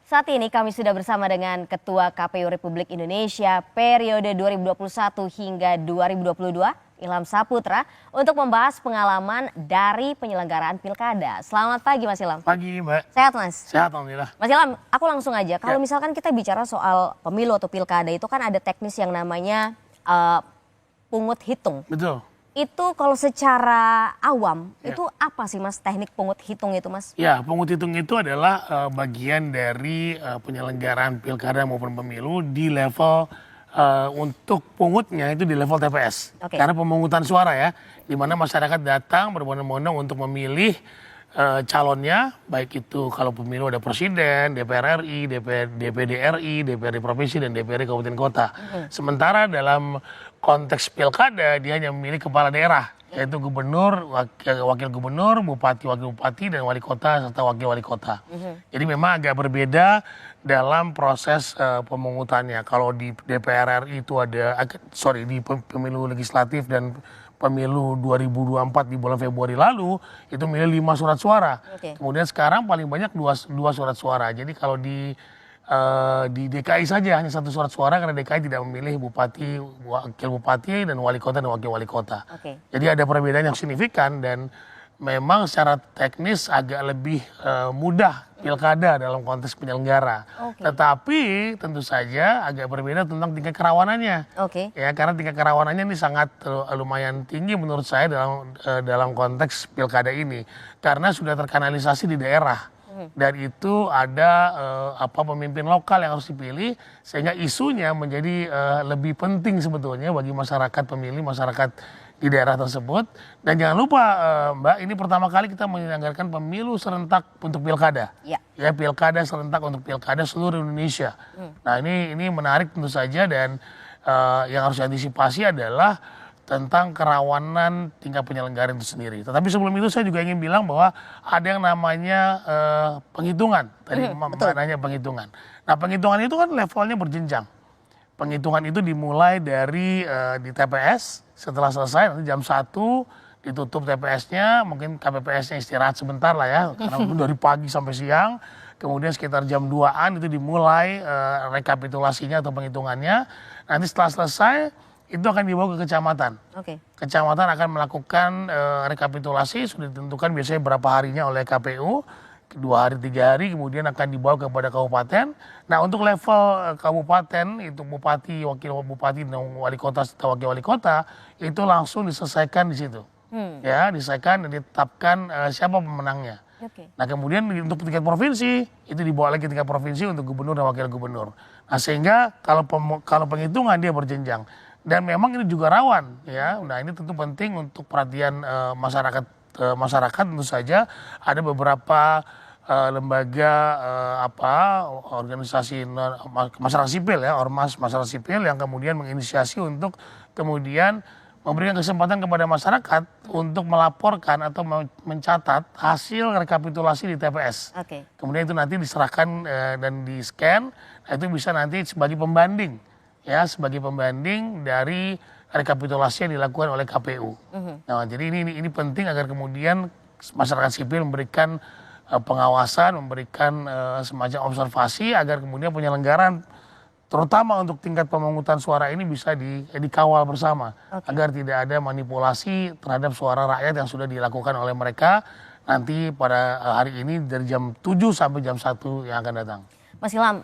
Saat ini kami sudah bersama dengan Ketua KPU Republik Indonesia periode 2021 hingga 2022, Ilham Saputra, untuk membahas pengalaman dari penyelenggaraan pilkada. Selamat pagi Mas Ilham. Pagi Mbak. Sehat Mas? Sehat Alhamdulillah. Mas Ilham, aku langsung aja. Kalau misalkan kita bicara soal pemilu atau pilkada itu kan ada teknis yang namanya pungut hitung. Betul. Itu kalau secara awam, itu apa sih Mas teknik pungut hitung itu Mas? Ya, pungut hitung itu adalah bagian dari penyelenggaraan pilkada maupun pemilu di level untuk pungutnya itu di level TPS. Karena pemungutan suara ya, di mana masyarakat datang berbondong-bondong untuk memilih calonnya, baik itu kalau pemilu ada presiden, DPR RI, DPD RI, DPRD provinsi, dan DPRD kabupaten kota. Sementara dalam konteks pilkada dia hanya memilih kepala daerah, yaitu gubernur, wakil gubernur, bupati, wakil bupati, dan wali kota serta wakil wali kota. Jadi memang agak berbeda dalam proses pemungutannya. Kalau di DPR RI itu ada, di pemilu legislatif dan pemilu 2024 di bulan Februari lalu itu milih 5 surat suara. Kemudian sekarang paling banyak dua surat suara. Jadi kalau di DKI saja hanya 1 surat suara karena DKI tidak memilih bupati, wakil bupati, dan wali kota dan wakil wali kota. Jadi ada perbedaan yang signifikan dan memang secara teknis agak lebih mudah pilkada dalam konteks penyelenggara. Tetapi tentu saja agak berbeda tentang tingkat kerawanannya. Ya, karena tingkat kerawanannya ini sangat lumayan tinggi menurut saya dalam konteks pilkada ini. Karena sudah terkanalisasi di daerah. Dan itu ada pemimpin lokal yang harus dipilih sehingga isunya menjadi lebih penting sebetulnya bagi masyarakat pemilih, masyarakat di daerah tersebut. Dan jangan lupa Mbak, ini pertama kali kita menyelenggarakan pemilu serentak untuk pilkada. Ya, pilkada serentak untuk pilkada seluruh Indonesia. Nah ini menarik tentu saja, dan yang harus diantisipasi adalah tentang kerawanan tingkat penyelenggaraan itu sendiri. Tetapi sebelum itu saya juga ingin bilang bahwa ada yang namanya penghitungan. Tadi maknanya penghitungan. Nah penghitungan itu kan levelnya berjenjang. Penghitungan itu dimulai dari di TPS, setelah selesai nanti jam 1 ditutup TPS-nya, mungkin KPPS-nya istirahat sebentar lah ya, karena dari pagi sampai siang. Kemudian sekitar jam 2-an itu dimulai rekapitulasinya atau penghitungannya. Nanti setelah selesai, itu akan dibawa ke kecamatan. Kecamatan akan melakukan rekapitulasi, sudah ditentukan biasanya berapa harinya oleh KPU, 2 hari 3 hari, kemudian akan dibawa kepada kabupaten. Nah untuk level kabupaten, itu bupati, wakil bupati, dan wali kota serta wakil wali kota, itu langsung diselesaikan di situ. Ya, diselesaikan dan ditetapkan siapa pemenangnya. Nah kemudian untuk tingkat provinsi, itu dibawa lagi ke tingkat provinsi untuk gubernur dan wakil gubernur. Nah sehingga kalau penghitungan dia berjenjang. Dan memang ini juga rawan ya. Nah ini tentu penting untuk perhatian masyarakat tentu saja. Ada beberapa lembaga organisasi masyarakat sipil ya, ormas masyarakat sipil yang kemudian menginisiasi untuk kemudian memberikan kesempatan kepada masyarakat untuk melaporkan atau mencatat hasil rekapitulasi di TPS. Kemudian itu nanti diserahkan dan di-scan. Nah, itu bisa nanti sebagai pembanding. Ya, sebagai pembanding dari rekapitulasi yang dilakukan oleh KPU. Nah, jadi ini penting agar kemudian masyarakat sipil memberikan pengawasan, memberikan semacam observasi agar kemudian penyelenggaraan terutama untuk tingkat pemungutan suara ini bisa dikawal bersama agar tidak ada manipulasi terhadap suara rakyat yang sudah dilakukan oleh mereka nanti pada hari ini dari jam 7 sampai jam 1 yang akan datang. Mas Ilham,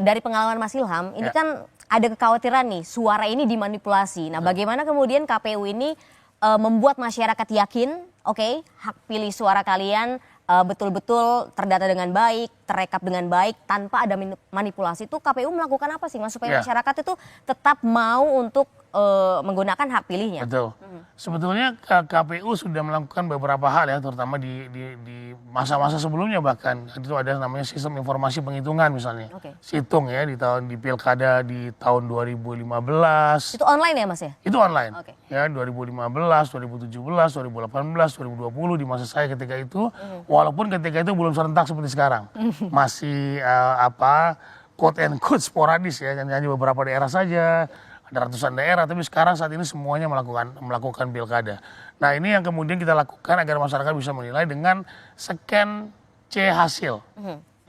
dari pengalaman Mas Ilham, ini kan ada kekhawatiran nih, suara ini dimanipulasi. Nah bagaimana kemudian KPU ini membuat masyarakat yakin, hak pilih suara kalian betul-betul terdata dengan baik, terekap dengan baik, tanpa ada manipulasi. Itu KPU melakukan apa sih Mas, supaya masyarakat itu tetap mau untuk menggunakan hak pilihnya? Betul. Sebetulnya KPU sudah melakukan beberapa hal ya, terutama di masa-masa sebelumnya bahkan. Itu ada namanya sistem informasi penghitungan misalnya. Situng ya di pilkada di tahun 2015. Itu online ya Mas ya? Itu online. Ya 2015, 2017, 2018, 2020 di masa saya ketika itu. Walaupun ketika itu belum serentak seperti sekarang. Masih quote and quote sporadis ya, hanya beberapa daerah saja. Ada ratusan daerah, tapi sekarang saat ini semuanya melakukan pilkada. Nah ini yang kemudian kita lakukan agar masyarakat bisa menilai dengan scan C hasil.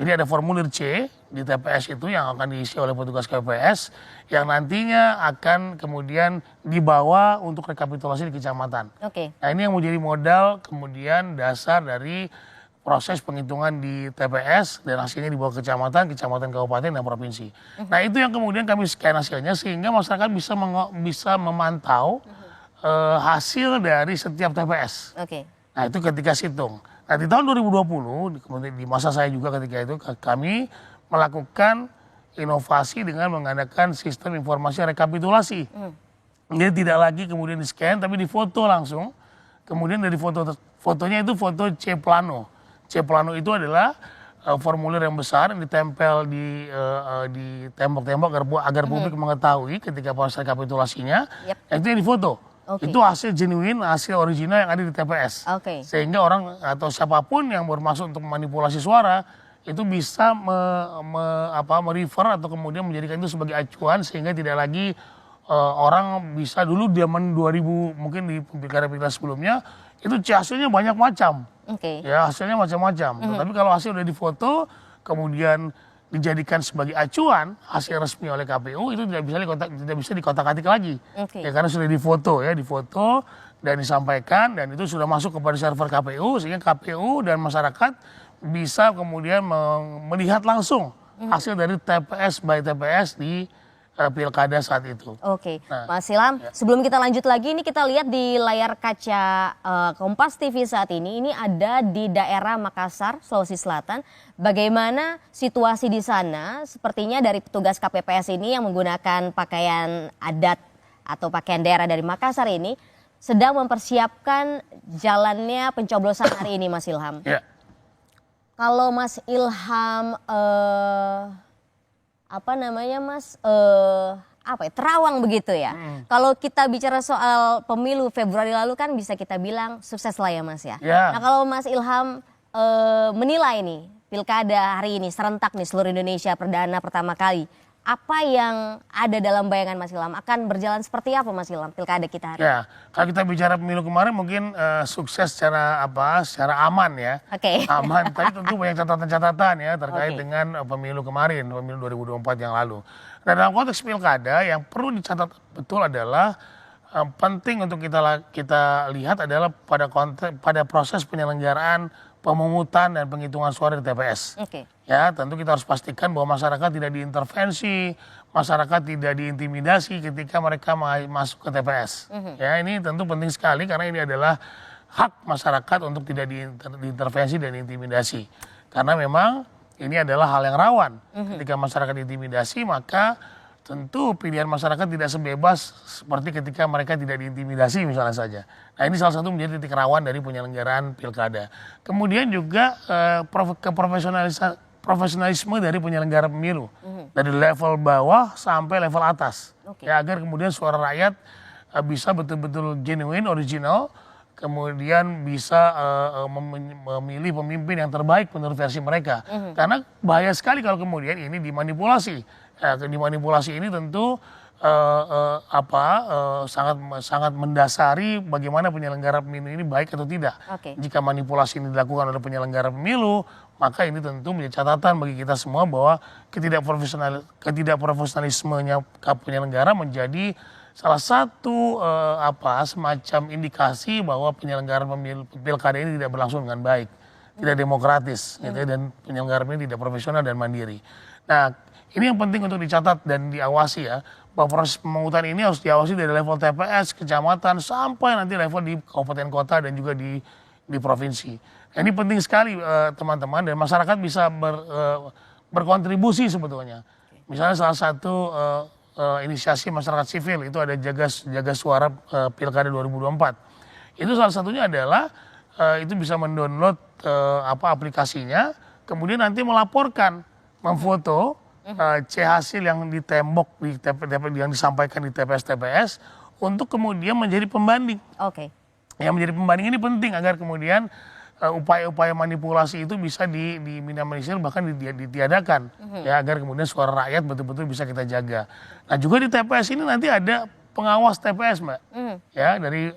Jadi ada formulir C di TPS itu yang akan diisi oleh petugas KPPS yang nantinya akan kemudian dibawa untuk rekapitulasi di kecamatan. Nah ini yang menjadi modal kemudian dasar dari proses penghitungan di TPS dan hasilnya dibawa ke kecamatan, kabupaten, dan provinsi. Nah itu yang kemudian kami scan hasilnya sehingga masyarakat bisa memantau hasil dari setiap TPS. Nah itu ketika situng. Nah di tahun 2020, kemudian di masa saya juga ketika itu kami melakukan inovasi dengan menggunakan sistem informasi rekapitulasi. Jadi tidak lagi kemudian di scan tapi difoto langsung. Kemudian dari fotonya itu foto C plano. C plano itu adalah formulir yang besar yang ditempel di tembok-tembok agar publik mengetahui ketika proses rekapitulasinya. Itu yang difoto. Itu hasil genuine, hasil original yang ada di TPS. Sehingga orang atau siapapun yang bermaksud untuk memanipulasi suara itu bisa merefer atau kemudian menjadikan itu sebagai acuan sehingga tidak lagi orang bisa dulu zaman 2000 mungkin di pilkada-pilkada sebelumnya itu hasilnya banyak macam. Ya hasilnya macam-macam. Tapi kalau hasil udah difoto kemudian dijadikan sebagai acuan hasil resmi oleh KPU itu tidak bisa dikotak-atik lagi. Ya karena sudah difoto dan disampaikan dan itu sudah masuk kepada server KPU sehingga KPU dan masyarakat bisa kemudian melihat langsung hasil dari TPS by TPS di pilkada saat itu. Nah, Mas Ilham, sebelum kita lanjut lagi, ini kita lihat di layar kaca Kompas TV saat ini ada di daerah Makassar, Sulawesi Selatan. Bagaimana situasi di sana? Sepertinya dari petugas KPPS ini yang menggunakan pakaian adat atau pakaian daerah dari Makassar ini sedang mempersiapkan jalannya pencoblosan hari ini, Mas Ilham. Kalau Mas Ilham terawang begitu ya. Kalau kita bicara soal pemilu Februari lalu kan bisa kita bilang sukses lah ya Mas ya. Nah kalau Mas Ilham menilai nih pilkada hari ini serentak nih seluruh Indonesia perdana pertama kali. Apa yang ada dalam bayangan Mas Ilham? Akan berjalan seperti apa Mas Ilham pilkada kita hari ini? Kalau kita bicara pemilu kemarin mungkin sukses secara aman ya. Aman, tapi tentu banyak catatan-catatan ya terkait dengan pemilu kemarin, pemilu 2024 yang lalu. Nah dalam konteks pilkada yang perlu dicatat betul adalah penting untuk kita lihat adalah pada proses penyelenggaraan pemungutan dan penghitungan suara di TPS. Ya, tentu kita harus pastikan bahwa masyarakat tidak diintervensi, masyarakat tidak diintimidasi ketika mereka masuk ke TPS. Ya, ini tentu penting sekali karena ini adalah hak masyarakat untuk tidak diintervensi dan diintimidasi. Karena memang ini adalah hal yang rawan. Ketika masyarakat diintimidasi, maka tentu pilihan masyarakat tidak sebebas seperti ketika mereka tidak diintimidasi misalnya saja. Nah ini salah satu menjadi titik rawan dari penyelenggaraan pilkada. Kemudian juga profesionalisme dari penyelenggara pemilu. Dari level bawah sampai level atas. Ya, agar kemudian suara rakyat bisa betul-betul genuine, original. Kemudian bisa memilih pemimpin yang terbaik menurut versi mereka. Karena bahaya sekali kalau kemudian ini dimanipulasi. Dimanipulasi ini tentu sangat mendasari bagaimana penyelenggara pemilu ini baik atau tidak. Jika manipulasi ini dilakukan oleh penyelenggara pemilu, maka ini tentu menjadi catatan bagi kita semua bahwa ketidakprofesionalismenya penyelenggara menjadi salah satu semacam indikasi bahwa penyelenggaraan pemilu pilkada ini tidak berlangsung dengan baik, tidak demokratis, gitu, dan penyelenggara ini tidak profesional dan mandiri. Nah, ini yang penting untuk dicatat dan diawasi ya, bahwa proses pemungutan ini harus diawasi dari level TPS, kecamatan, sampai nanti level di kabupaten kota dan juga di provinsi. Nah, ini penting sekali teman-teman dan masyarakat bisa berkontribusi sebetulnya. Misalnya salah satu inisiasi masyarakat sivil itu ada jaga suara pilkada 2024. Itu salah satunya adalah itu bisa mendownload aplikasinya, kemudian nanti melaporkan, memfoto C hasil yang di tembok yang disampaikan di TPS untuk kemudian menjadi pembanding. Yang menjadi pembanding ini penting agar kemudian upaya-upaya manipulasi itu bisa diminimalisir bahkan ditiadakan ya agar kemudian suara rakyat betul-betul bisa kita jaga. Nah juga di TPS ini nanti ada pengawas TPS Mbak. Ya dari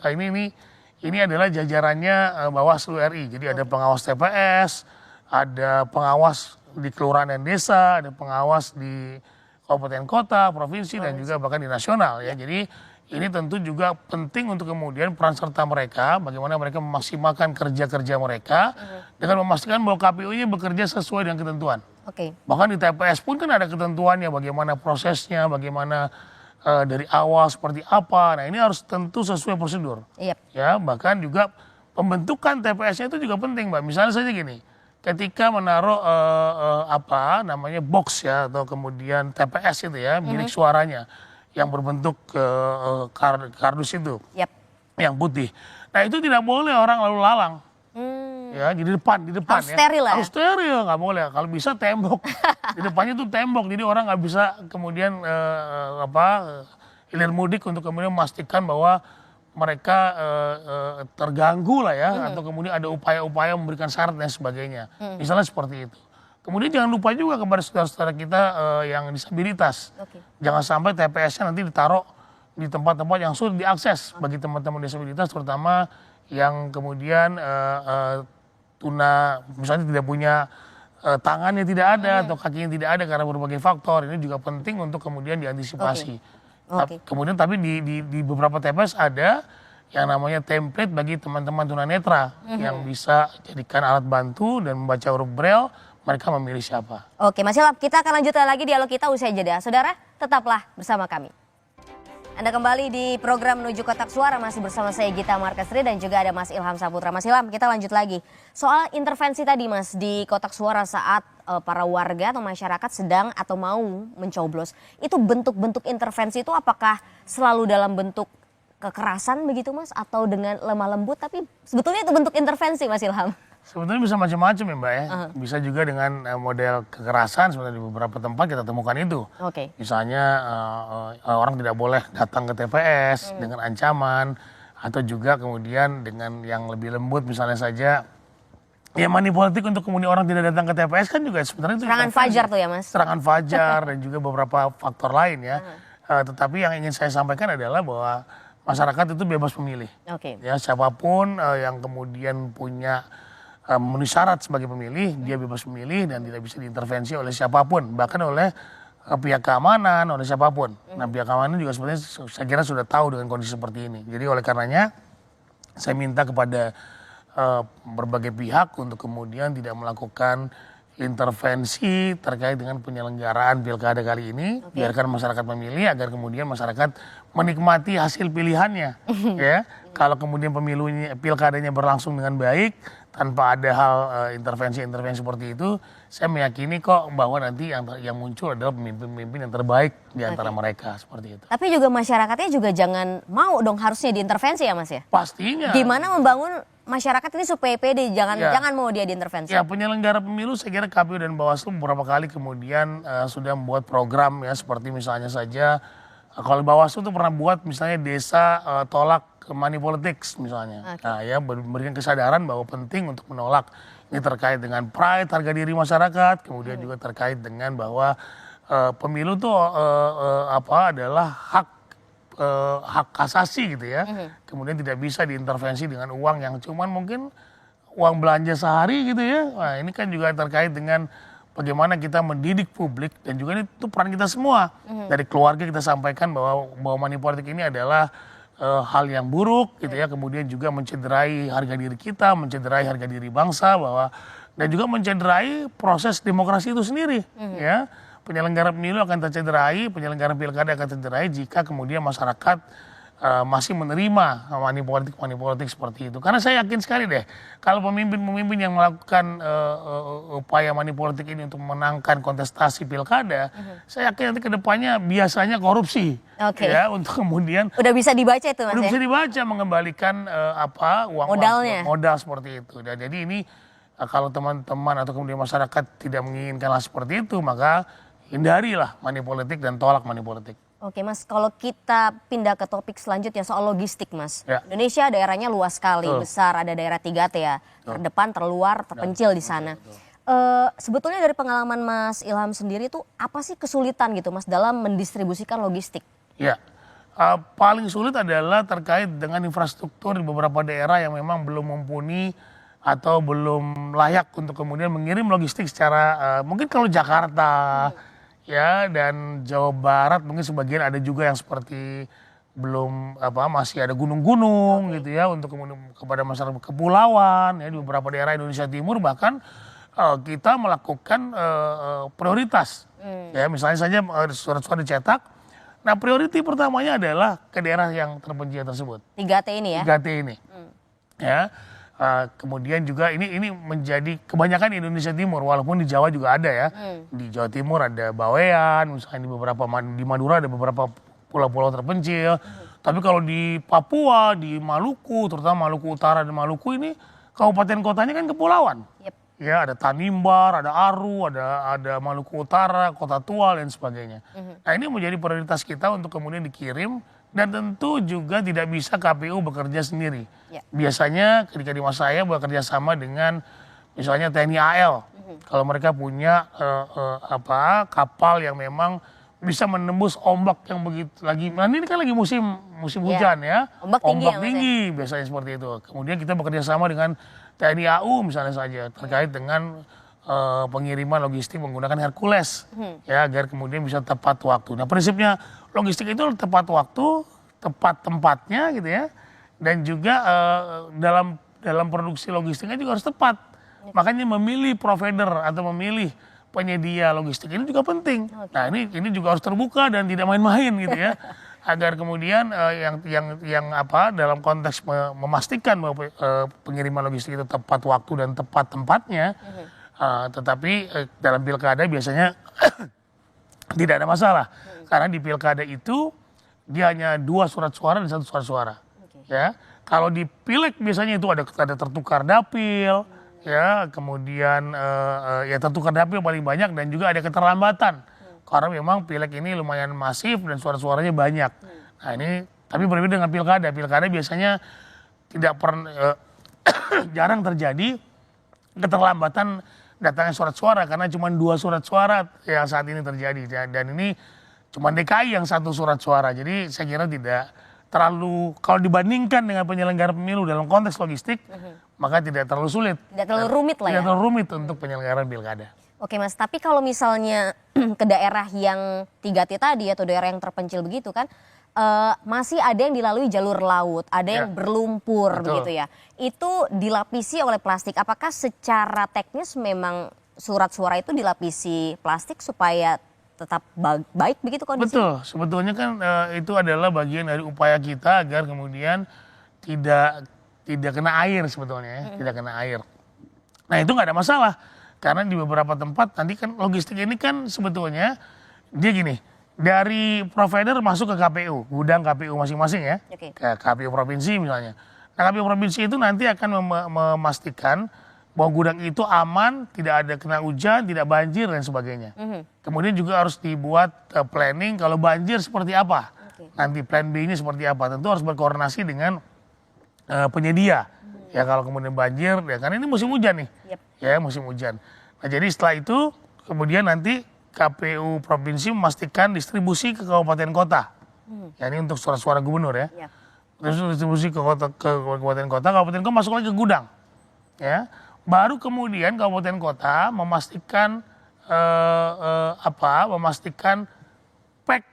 ini adalah jajarannya Bawaslu RI. Jadi ada pengawas TPS, ada pengawas di kelurahan dan desa, ada pengawas di kabupaten kota, provinsi, dan juga bahkan di nasional ya. Jadi ini tentu juga penting untuk kemudian peran serta mereka, bagaimana mereka memaksimalkan kerja-kerja mereka dengan memastikan bahwa KPU-nya bekerja sesuai dengan ketentuan. Bahkan di TPS pun kan ada ketentuannya, bagaimana prosesnya, bagaimana dari awal seperti apa. Nah ini harus tentu sesuai prosedur. Ya, bahkan juga pembentukan TPS-nya itu juga penting, Mbak. Misalnya saja gini, ketika menaruh box ya, atau kemudian TPS itu ya, milik suaranya yang berbentuk kardus itu, yang putih. Nah itu tidak boleh orang lalu lalang. Ya, di depan harus ya. Steril ya? Harus steril, nggak boleh. Kalau bisa tembok. Di depannya tuh tembok, jadi orang nggak bisa kemudian hilir mudik untuk kemudian memastikan bahwa mereka terganggu lah ya, atau kemudian ada upaya-upaya memberikan syarat dan sebagainya. Misalnya seperti itu. Kemudian jangan lupa juga kepada saudara-saudara kita yang disabilitas. Jangan sampai TPS-nya nanti ditaruh di tempat-tempat yang sulit diakses bagi teman-teman disabilitas, terutama yang kemudian misalnya tidak punya tangannya tidak ada atau kakinya tidak ada karena berbagai faktor. Ini juga penting untuk kemudian diantisipasi. Kemudian tapi di beberapa TPS ada yang namanya template bagi teman-teman tunanetra yang bisa jadikan alat bantu dan membaca huruf braille. Mereka memilih siapa. Oke, Mas Ilham, kita akan lanjutkan lagi dialog kita usai jeda. Saudara, tetaplah bersama kami. Anda kembali di program Menuju Kotak Suara, masih bersama saya Gita Markasri dan juga ada Mas Ilham Saputra. Mas Ilham, kita lanjut lagi. Soal intervensi tadi Mas di Kotak Suara saat para warga atau masyarakat sedang atau mau mencoblos. Itu bentuk-bentuk intervensi itu apakah selalu dalam bentuk kekerasan begitu Mas? Atau dengan lemah lembut, tapi sebetulnya itu bentuk intervensi Mas Ilham? Sebetulnya bisa macam-macam ya Mbak ya. Bisa juga dengan model kekerasan, sebenarnya di beberapa tempat kita temukan itu. Misalnya orang tidak boleh datang ke TPS dengan ancaman, atau juga kemudian dengan yang lebih lembut misalnya saja, ya money politik untuk kemudian orang tidak datang ke TPS kan juga sebenarnya itu serangan fajar tuh ya Mas? Serangan fajar dan juga beberapa faktor lain ya. Tetapi yang ingin saya sampaikan adalah bahwa masyarakat itu bebas memilih. Ya, siapapun yang kemudian punya memenuhi syarat sebagai pemilih, dia bebas memilih dan tidak bisa diintervensi oleh siapapun, bahkan oleh pihak keamanan, oleh siapapun. Nah, pihak keamanan juga sebenarnya saya kira sudah tahu dengan kondisi seperti ini. Jadi oleh karenanya saya minta kepada berbagai pihak untuk kemudian tidak melakukan intervensi terkait dengan penyelenggaraan pilkada kali ini. Biarkan masyarakat memilih agar kemudian masyarakat menikmati hasil pilihannya. Ya, kalau kemudian pilkadanya berlangsung dengan baik tanpa ada hal intervensi-intervensi seperti itu, saya meyakini kok bahwa nanti yang muncul adalah pemimpin-pemimpin yang terbaik di antara mereka, seperti itu. Tapi juga masyarakatnya juga jangan mau dong harusnya diintervensi ya Mas ya? Pastinya. Gimana membangun masyarakat ini supaya pede, jangan mau dia diintervensi? Ya, penyelenggara pemilu saya kira KPU dan Bawaslu beberapa kali kemudian sudah membuat program ya, seperti misalnya saja kalau Bawaslu tuh pernah buat misalnya desa tolak money politics misalnya. Nah ya, memberikan kesadaran bahwa penting untuk menolak. Ini terkait dengan pride, harga diri masyarakat, kemudian juga terkait dengan bahwa pemilu tuh adalah hak asasi gitu ya. Kemudian tidak bisa diintervensi dengan uang yang cuman mungkin uang belanja sehari gitu ya. Nah ini kan juga terkait dengan bagaimana kita mendidik publik dan juga itu peran kita semua. Dari keluarga kita sampaikan bahwa money politik ini adalah hal yang buruk gitu ya, kemudian juga mencederai harga diri kita, mencederai harga diri bangsa, dan juga mencederai proses demokrasi itu sendiri. Ya, penyelenggara pemilu akan tercederai, penyelenggara pilkada akan tercederai jika kemudian masyarakat masih menerima money politik seperti itu. Karena saya yakin sekali deh, kalau pemimpin-pemimpin yang melakukan upaya money politik ini untuk memenangkan kontestasi pilkada, saya yakin nanti kedepannya biasanya korupsi. Ya, untuk kemudian udah bisa dibaca itu Mas. Udah bisa dibaca, mengembalikan uang modal seperti itu. Dan jadi ini kalau teman-teman atau kemudian masyarakat tidak menginginkan hal seperti itu, maka hindarilah money politik dan tolak money politik. Oke Mas, kalau kita pindah ke topik selanjutnya soal logistik Mas. Indonesia daerahnya luas sekali, besar, ada daerah 3T ya, terdepan, terluar, terpencil di sana. Sebetulnya dari pengalaman Mas Ilham sendiri tuh apa sih kesulitan gitu Mas dalam mendistribusikan logistik? Ya, paling sulit adalah terkait dengan infrastruktur di beberapa daerah yang memang belum mumpuni atau belum layak untuk kemudian mengirim logistik secara mungkin kalau Jakarta ya dan Jawa Barat mungkin sebagian ada juga yang seperti belum masih ada gunung-gunung gitu ya untuk kemudian kepada masyarakat kepulauan ya di beberapa daerah Indonesia Timur bahkan kita melakukan prioritas ya misalnya saja surat-surat dicetak. Nah priority pertamanya adalah ke daerah yang terpencil tersebut. 3T ini ya? 3T ini. Ya. Kemudian juga ini menjadi kebanyakan di Indonesia Timur walaupun di Jawa juga ada ya. Di Jawa Timur ada Bawean, misalnya di Madura ada beberapa pulau-pulau terpencil. Tapi kalau di Papua, di Maluku, terutama Maluku Utara dan Maluku ini kabupaten kotanya kan kepulauan. Yep. Ya ada Tanimbar, ada Aru, ada Maluku Utara, Kota Tua dan sebagainya. Nah ini menjadi prioritas kita untuk kemudian dikirim dan tentu juga tidak bisa KPU bekerja sendiri. Ya. Biasanya ketika di masa saya bekerja sama dengan misalnya TNI AL. Kalau mereka punya kapal yang memang bisa menembus ombak yang begitu lagi. Nah ini kan lagi musim hujan ya. Ombak tinggi biasanya seperti itu. Kemudian kita bekerja sama dengan TNI AU misalnya saja terkait dengan pengiriman logistik menggunakan Hercules ya agar kemudian bisa tepat waktu. Nah prinsipnya logistik itu tepat waktu, tepat tempatnya gitu ya, dan juga dalam produksi logistiknya juga harus tepat. Makanya memilih provider atau memilih penyedia logistik ini juga penting. Nah ini juga harus terbuka dan tidak main-main gitu ya. Agar kemudian dalam konteks memastikan bahwa pengiriman logistik itu tepat waktu dan tepat tempatnya, tetapi dalam pilkada biasanya tidak ada masalah karena di pilkada itu dia hanya 2 surat suara dan 1 surat suara. Ya, kalau di pileg biasanya itu ada tertukar dapil, ya kemudian ya tertukar dapil paling banyak dan juga ada keterlambatan. Karena memang pileg ini lumayan masif dan suara-suaranya banyak. Nah ini, tapi berbeda dengan pilkada. Pilkada biasanya tidak pernah, jarang terjadi keterlambatan datangnya surat suara. Karena cuma 2 surat suara yang saat ini terjadi. Dan ini cuma DKI yang 1 surat suara. Jadi saya kira tidak terlalu, kalau dibandingkan dengan penyelenggara pemilu dalam konteks logistik, maka tidak terlalu sulit. Tidak terlalu rumit lah ya? Tidak terlalu rumit untuk penyelenggaraan pilkada. Oke Mas, tapi kalau misalnya ke daerah yang 3T tadi atau daerah yang terpencil begitu kan, masih ada yang dilalui jalur laut, ada yang berlumpur begitu ya. Itu dilapisi oleh plastik. Apakah secara teknis memang surat suara itu dilapisi plastik supaya tetap baik begitu kondisi? Betul, sebetulnya kan itu adalah bagian dari upaya kita agar kemudian tidak kena air sebetulnya ya, tidak kena air. Nah itu nggak ada masalah. Karena di beberapa tempat nanti kan logistik ini kan sebetulnya dia gini, dari provider masuk ke KPU, gudang KPU masing-masing ya, ke KPU provinsi misalnya. Nah KPU provinsi itu nanti akan memastikan bahwa gudang itu aman, tidak ada kena hujan, tidak banjir dan sebagainya. Kemudian juga harus dibuat planning kalau banjir seperti apa, nanti plan B-nya seperti apa. Tentu harus berkoordinasi dengan penyedia. Ya kalau kemudian banjir, ya karena ini musim hujan nih, ya musim hujan. Nah jadi setelah itu kemudian nanti KPU provinsi memastikan distribusi ke kabupaten kota. Ya ini untuk suara-suara gubernur ya. Terus distribusi ke kabupaten kota masuk lagi ke gudang. Ya, baru kemudian kabupaten kota memastikan memastikan pack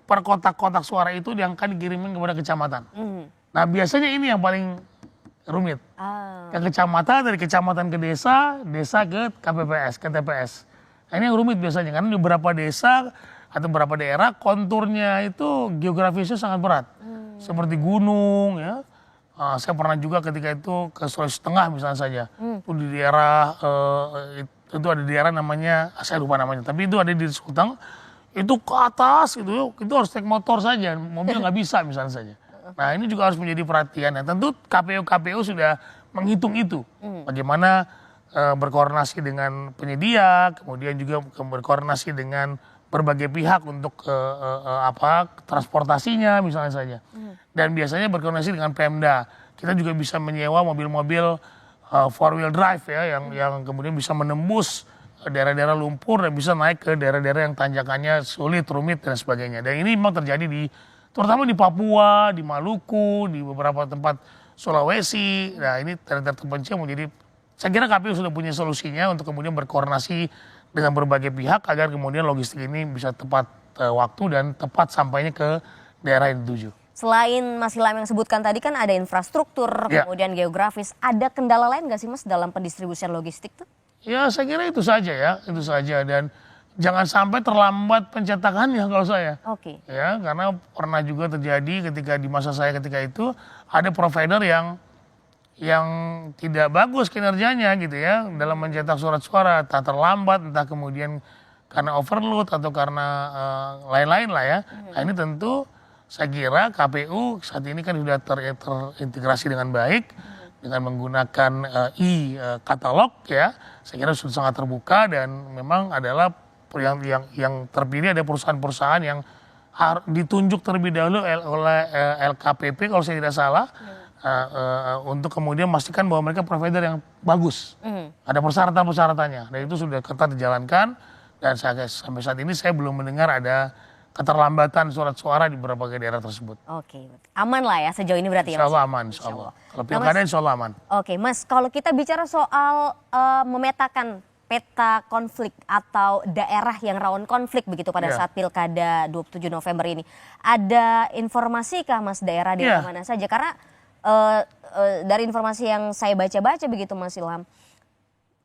per kotak-kotak suara itu yang akan dikirimkan kepada kecamatan. Nah biasanya ini yang paling rumit. Ke kecamatan, dari kecamatan ke desa, desa ke KPPS, ke TPS. Nah, ini yang rumit biasanya karena di beberapa desa atau beberapa daerah konturnya itu geografisnya sangat berat. Seperti gunung ya. Saya pernah juga ketika itu ke Sulawesi Tengah misalnya saja. Itu di daerah itu ada daerah namanya saya lupa namanya, tapi itu ada di Sulteng. Itu ke atas itu harus naik motor saja, mobil nggak bisa misalnya saja. Nah ini juga harus menjadi perhatian. Nah, tentu KPU sudah menghitung itu. Bagaimana berkoordinasi dengan penyedia, kemudian juga berkoordinasi dengan berbagai pihak untuk transportasinya misalnya saja. Dan biasanya berkoordinasi dengan Pemda. Kita juga bisa menyewa mobil-mobil 4-wheel drive ya yang kemudian bisa menembus daerah-daerah lumpur dan bisa naik ke daerah-daerah yang tanjakannya sulit, rumit dan sebagainya. Dan ini memang terjadi terutama di Papua, di Maluku, di beberapa tempat Sulawesi. Nah ini daerah terpencil menjadi saya kira KPU sudah punya solusinya untuk kemudian berkoordinasi dengan berbagai pihak agar kemudian logistik ini bisa tepat waktu dan tepat sampainya ke daerah yang dituju. Selain Mas Ilham yang sebutkan tadi kan ada infrastruktur, kemudian geografis, ada kendala lain nggak sih Mas dalam pendistribusian logistik tuh? Ya saya kira itu saja ya, itu saja, dan jangan sampai terlambat pencetakannya kalau saya. Oke. Ya, karena pernah juga terjadi ketika di masa saya ketika itu ada provider yang tidak bagus kinerjanya gitu ya dalam mencetak surat suara, entah terlambat, entah kemudian karena overload atau karena lain-lain lah ya. Nah ini tentu saya kira KPU saat ini kan sudah terintegrasi dengan baik dengan menggunakan e-katalog ya. Saya kira sudah sangat terbuka dan memang adalah yang terpilih ada perusahaan-perusahaan yang ditunjuk terlebih dahulu oleh LKPP kalau saya tidak salah. Untuk kemudian memastikan bahwa mereka provider yang bagus. Ada persyaratan-persyaratannya. Dan itu sudah ketat dijalankan. Dan sampai saat ini saya belum mendengar ada keterlambatan surat suara di berbagai daerah tersebut. Oke, aman lah ya sejauh ini berarti ya Mas? Insya Allah aman, insya Allah. Kalau pilkada insya Allah aman. Oke Mas, kalau kita bicara soal memetakan peta konflik atau daerah yang rawan konflik begitu pada saat pilkada 27 November ini. Ada informasi kah Mas daerah di mana saja? Karena dari informasi yang saya baca-baca begitu Mas Ilham,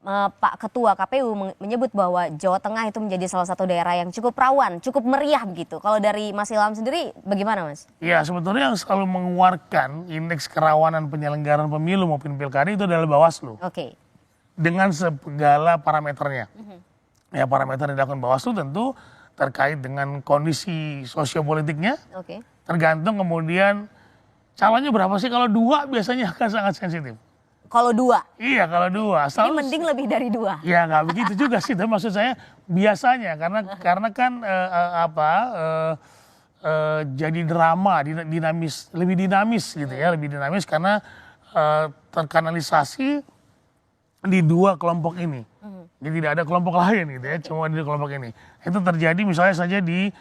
Pak Ketua KPU menyebut bahwa Jawa Tengah itu menjadi salah satu daerah yang cukup rawan, cukup meriah begitu. Kalau dari Mas Ilham sendiri bagaimana Mas? Ya sebetulnya yang selalu mengeluarkan indeks kerawanan penyelenggaraan pemilu maupun pilkada itu adalah Bawaslu. Oke. Dengan segala parameternya. Ya parameter yang dilakukan Bawaslu tentu terkait dengan kondisi sosiopolitiknya. Oke. Tergantung kemudian calonnya berapa sih? Kalau 2 biasanya akan sangat sensitif. Kalau 2? Iya kalau 2. Ini mending lebih dari 2. Ya nggak begitu juga sih. Tapi maksud saya biasanya karena kan jadi drama, dinamis, lebih dinamis gitu ya. Lebih dinamis karena terkanalisasi di 2 kelompok ini. Jadi tidak ada kelompok lain gitu ya. Cuma di kelompok ini. Itu terjadi misalnya saja di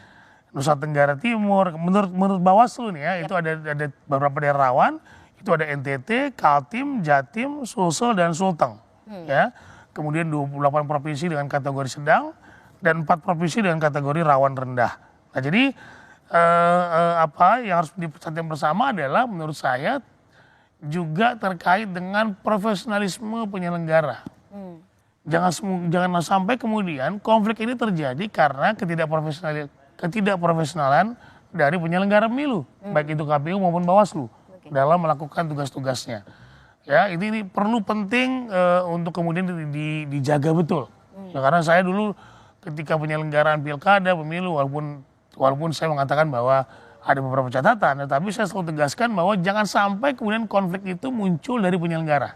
Nusa Tenggara Timur, menurut Bawaslu nih ya, itu ada beberapa daerah rawan, itu ada NTT, Kaltim, Jatim, Sulsel, dan Sulteng. Ya. Kemudian 28 provinsi dengan kategori sedang, dan 4 provinsi dengan kategori rawan rendah. Nah jadi apa yang harus diperhatikan bersama adalah menurut saya juga terkait dengan profesionalisme penyelenggara. Jangan sampai kemudian konflik ini terjadi karena ketidakprofesionalan dari penyelenggara pemilu, baik itu KPU maupun Bawaslu dalam melakukan tugas-tugasnya. Ya, ini perlu penting untuk kemudian dijaga betul. Ya, karena saya dulu ketika penyelenggaraan pilkada, pemilu, walaupun saya mengatakan bahwa ada beberapa catatan, tetapi saya selalu tegaskan bahwa jangan sampai kemudian konflik itu muncul dari penyelenggara.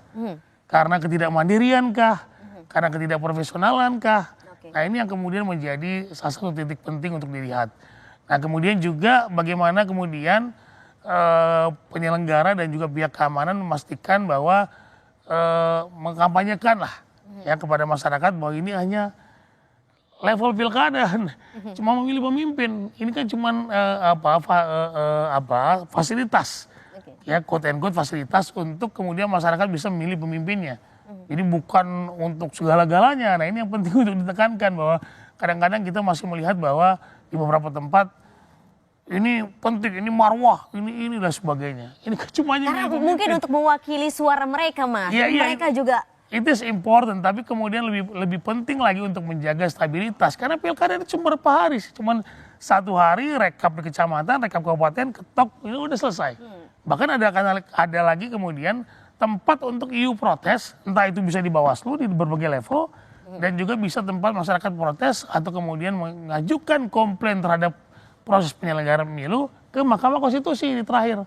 Karena ketidakmandirian kah? Karena ketidakprofesionalan kah? Nah ini yang kemudian menjadi salah satu titik penting untuk dilihat. Nah kemudian juga bagaimana kemudian penyelenggara dan juga pihak keamanan memastikan bahwa mengkampanyekan lah ya kepada masyarakat bahwa ini hanya level pilkada, cuma memilih pemimpin. Ini kan cuma fasilitas, ya quote and quote fasilitas untuk kemudian masyarakat bisa memilih pemimpinnya. Jadi bukan untuk segala-galanya. Nah ini yang penting untuk ditekankan bahwa kadang-kadang kita masih melihat bahwa di beberapa tempat ini penting, ini marwah, ini dan sebagainya. Ini cuma karena mungkin untuk mewakili suara mereka Mas. Ya, mereka juga. It is important, tapi kemudian lebih penting lagi untuk menjaga stabilitas. Karena pilkada itu cuma berapa hari, cuma 1 hari rekap di kecamatan, rekap kabupaten, ketok, ini udah selesai. Bahkan ada lagi kemudian tempat untuk EU protes, entah itu bisa di Bawaslu di berbagai level, dan juga bisa tempat masyarakat protes atau kemudian mengajukan komplain terhadap proses penyelenggaraan pemilu ke Mahkamah Konstitusi di terakhir.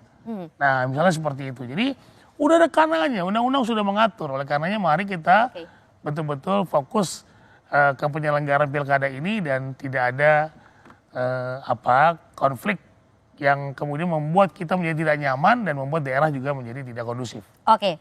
Nah misalnya seperti itu. Jadi udah ada kanannya, undang-undang sudah mengatur. Oleh karenanya mari kita betul-betul fokus ke penyelenggaraan pilkada ini dan tidak ada konflik yang kemudian membuat kita menjadi tidak nyaman dan membuat daerah juga menjadi tidak kondusif. Oke.